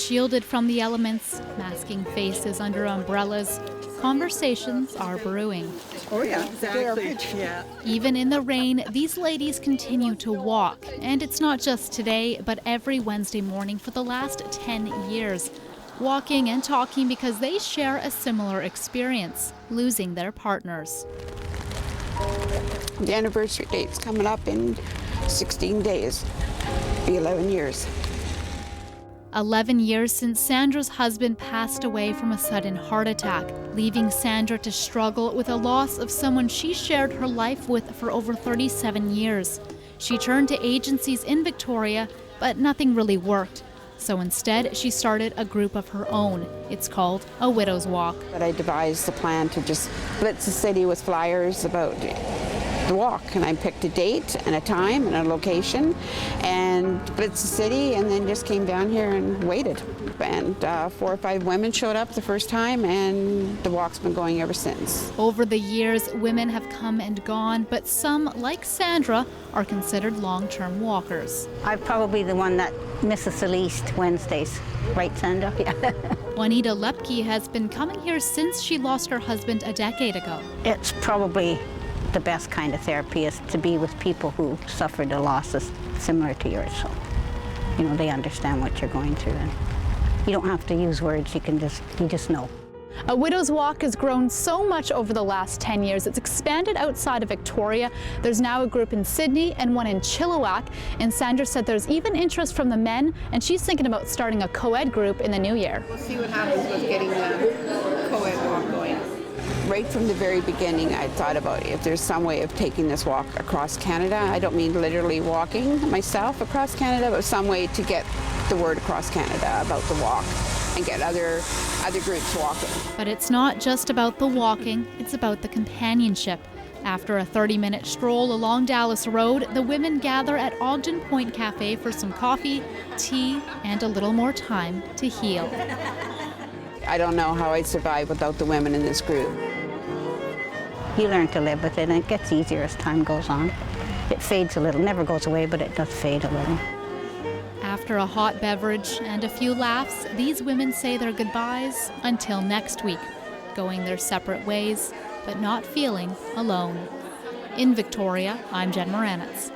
Shielded from the elements, masking faces under umbrellas, conversations are brewing. Oh yeah, exactly. Yeah. Even in the rain, these ladies continue to walk. And it's not just today, but every Wednesday morning for the last 10 years. Walking and talking because they share a similar experience, losing their partners. The anniversary date's coming up in 16 days. Be 11 years. 11 years since Sandra's husband passed away from a sudden heart attack, leaving Sandra to struggle with the loss of someone she shared her life with for over 37 years. She turned to agencies in Victoria, but nothing really worked. So instead, she started a group of her own. It's called A Widow's Walk. But I devised a plan to just blitz the city with flyers about the walk, and I picked a date and a time and a location and blitzed the city, and then just came down here and waited. And 4 or 5 women showed up the first time, and the walk's been going ever since. Over the years, women have come and gone, but some, like Sandra, are considered long-term walkers. I'm probably the one that misses the least Wednesdays. Right, Sandra? Yeah. Juanita Lepke has been coming here since she lost her husband a decade ago. It's probably the best kind of therapy is to be with people who suffered the losses similar to yours. So, you know, they understand what you're going through, and you don't have to use words. You just know. A Widow's Walk has grown so much over the last 10 years. It's expanded outside of Victoria. There's now a group in Sydney and one in Chilliwack. And Sandra said there's even interest from the men, and she's thinking about starting a co-ed group in the new year. We'll see what happens with getting the co-ed walk going. Right from the very beginning, I thought about if there's some way of taking this walk across Canada. I don't mean literally walking myself across Canada, but some way to get the word across Canada about the walk and get other groups walking. But it's not just about the walking, it's about the companionship. After a 30-minute stroll along Dallas Road, the women gather at Ogden Point Cafe for some coffee, tea, and a little more time to heal. I don't know how I'd survive without the women in this group. You learn to live with it, and it gets easier as time goes on. It fades a little, never goes away, but it does fade a little. After a hot beverage and a few laughs, these women say their goodbyes until next week, going their separate ways, but not feeling alone. In Victoria, I'm Jen Moranitz.